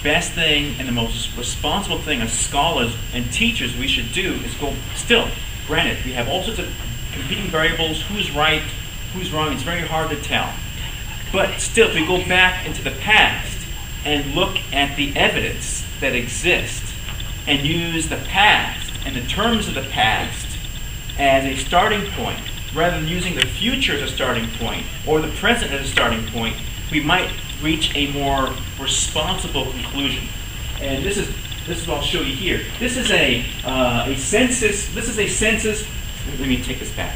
best thing and the most responsible thing as scholars and teachers we should do is go, still, granted, we have all sorts of competing variables, who's right, who's wrong, it's very hard to tell. But still, if we go back into the past and look at the evidence that exists and use the past and the terms of the past as a starting point, rather than using the future as a starting point or the present as a starting point, we might reach a more responsible conclusion. And this is what I'll show you here. This is a census. This is a census. Let me take this back.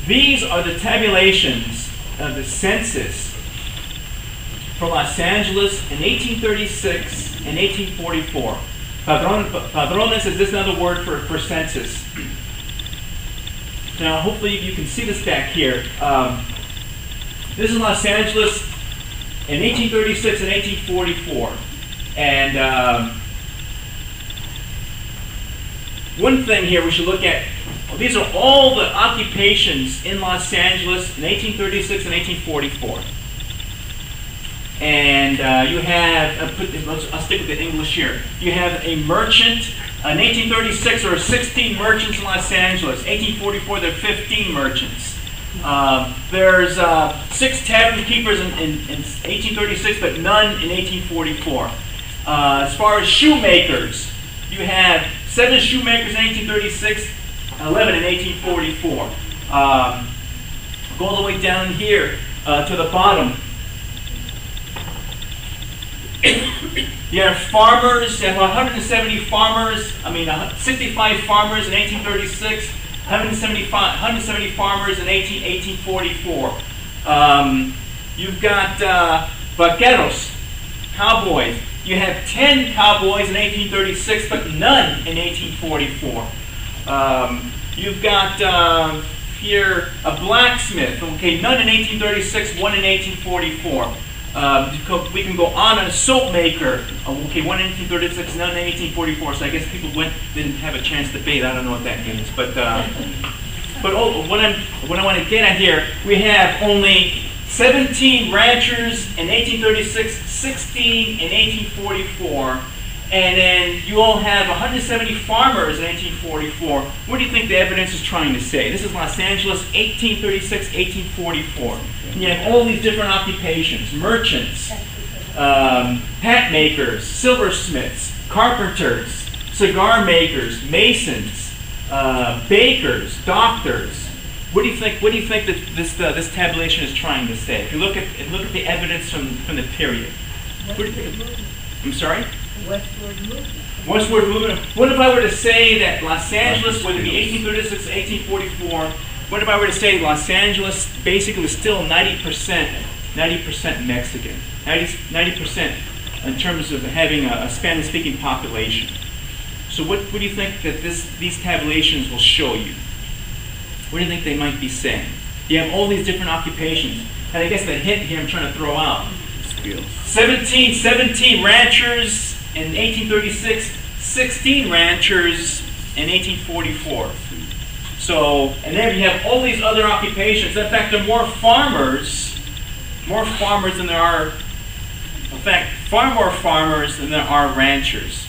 These are the tabulations of the census for Los Angeles in 1836 and 1844. Padrones is this another word for census. Now, hopefully you can see this back here. This is Los Angeles in 1836 and 1844. And one thing here we should look at, well, these are all the occupations in Los Angeles in 1836 and 1844. And you have, I'll stick with the English here. You have a merchant. In 1836, there were 16 merchants in Los Angeles. 1844, there are 15 merchants. There's 6 tavern keepers in 1836, but none in 1844. As far as shoemakers, you have 7 shoemakers in 1836, 11 in 1844. Go all the way down here to the bottom. You have farmers, you have 170 farmers, 65 farmers in 1836, 170 farmers in 1844. You've got vaqueros, cowboys. You have 10 cowboys in 1836, but none in 1844. You've got here a blacksmith, okay, none in 1836, one in 1844. We can go on a soap maker. Okay, one in 1836, none in 1844. So I guess people didn't have a chance to debate. I don't know what that means, but what I want to get at here, we have only 17 ranchers in 1836, 16 in 1844, and then you all have 170 farmers in 1844. What do you think the evidence is trying to say? This is Los Angeles, 1836, 1844. And you have all these different occupations: merchants, hat makers, silversmiths, carpenters, cigar makers, masons, bakers, doctors. What do you think? What do you think that this tabulation is trying to say? If you look at the evidence from the period. What do you think? I'm sorry? Westward movement. Westward movement. What if I were to say that Los Angeles, whether it be 1836 or 1844, what if I were to say Los Angeles basically was still 90% Mexican, 90% in terms of having a Spanish-speaking population? So what do you think that these tabulations will show you? What do you think they might be saying? You have all these different occupations. And I guess the hint here I'm trying to throw out. 17 ranchers in 1836, 16 ranchers in 1844. So, and then you have all these other occupations. In fact, there are more farmers than there are, in fact, far more farmers than there are ranchers.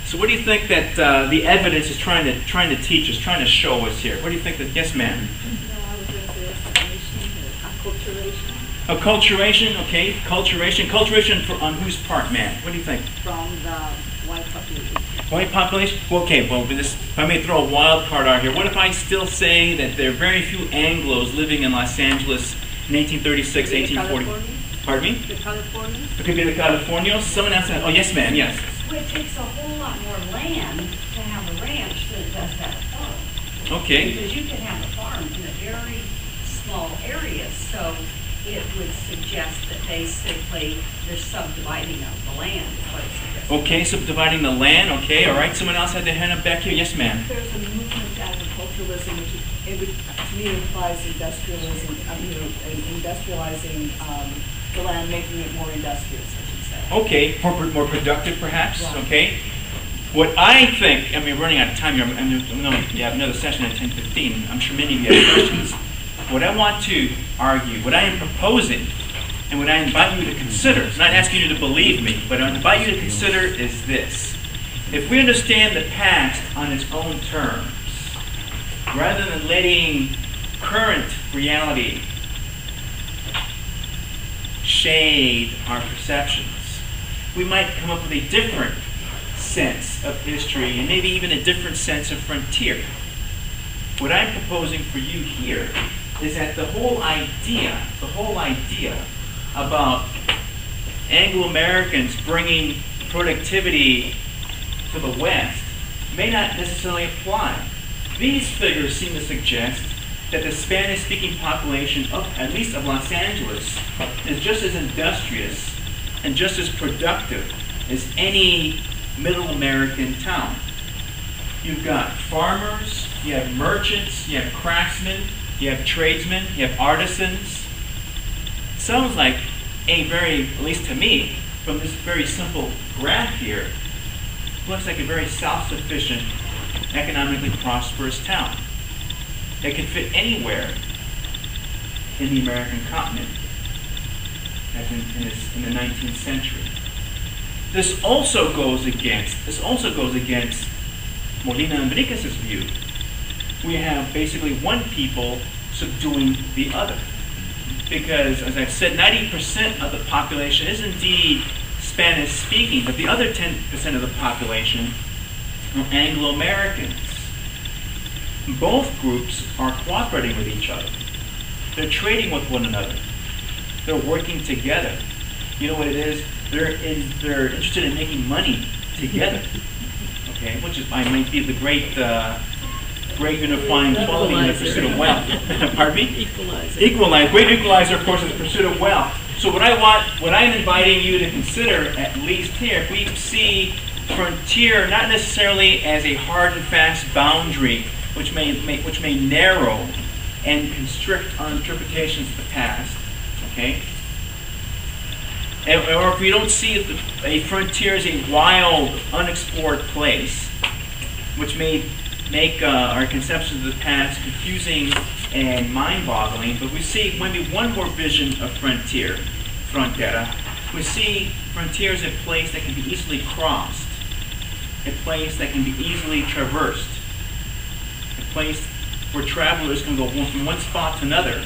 So what do you think that the evidence is trying to teach us, trying to show us here? What do you think that, yes ma'am? No, I was going to say estimation, acculturation. Acculturation, okay. Culturation on whose part, ma'am? What do you think? From the white population. White population? Well, okay, well, if I may throw a wild card out here, what if I still say that there are very few Anglos living in Los Angeles in 1836, 1840? Pardon me? The Californians? It could be the Californios. Someone else said, oh, yes, ma'am, yes. Well, it takes a whole lot more land to have a ranch than it does to have a farm. Okay. Because you can have a farm in a very small area, so it would suggest that basically there's subdividing of the land is what it suggests. Okay, subdividing the land, okay, all right. Someone else had their hand up back here. Yes, ma'am. There's a movement to agriculturalism, which to me implies industrialism, industrializing the land, making it more industrious, I should say. Okay, more productive perhaps, Right. okay. What I think, we're running out of time here. You have another session at 10:15. I'm sure many of you have questions. What I want to argue, what I am proposing, And what I invite you to consider, I'm not asking you to believe me, but I invite you to consider is this. If we understand the past on its own terms, rather than letting current reality shade our perceptions, we might come up with a different sense of history and maybe even a different sense of frontier. What I'm proposing for you here is that the whole idea about Anglo-Americans bringing productivity to the West may not necessarily apply. These figures seem to suggest that the Spanish-speaking population, at least of Los Angeles, is just as industrious and just as productive as any middle American town. You've got farmers, you have merchants, you have craftsmen, you have tradesmen, you have artisans. Sounds like at least to me, from this very simple graph here, looks like a very self-sufficient, economically prosperous town. It can fit anywhere in the American continent, as in the 19th century. This also goes against Molina Enriquez's view. We have basically one people subduing the other. Because, as I've said, 90% of the population is indeed Spanish-speaking, but the other 10% of the population are Anglo-Americans. Both groups are cooperating with each other. They're trading with one another. They're working together. You know what it is? They're interested in making money together. Okay, which might be the great unifying quality in the pursuit of wealth. Pardon me? Equalizer. Great equalizer, of course, is the pursuit of wealth. So what I'm inviting you to consider, at least here, if we see frontier not necessarily as a hard and fast boundary, which may narrow and constrict our interpretations of the past, okay? Or if we don't see a frontier as a wild, unexplored place, which may make our conceptions of the past confusing and mind-boggling, but we see maybe one more vision of frontera. We see frontier as a place that can be easily crossed, a place that can be easily traversed, a place where travelers can go from one spot to another,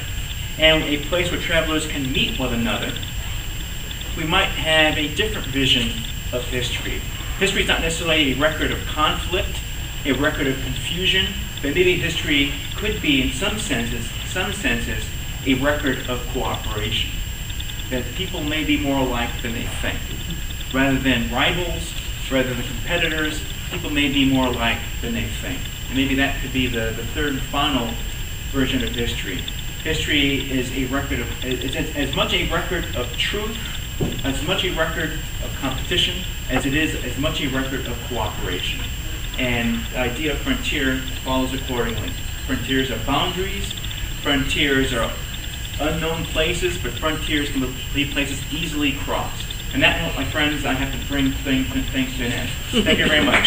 and a place where travelers can meet one another. We might have a different vision of history. History is not necessarily a record of conflict, a record of confusion, but maybe history could be, in some senses, a record of cooperation. That people may be more alike than they think. Rather than rivals, rather than competitors, people may be more alike than they think. And maybe that could be the third and final version of history. History is as much a record of truth, as much a record of competition, as it is as much a record of cooperation. And the idea of frontier follows accordingly. Frontiers are boundaries, frontiers are unknown places, but frontiers can be places easily crossed. And that note, my friends, I have to bring things to an end. Thank you very much.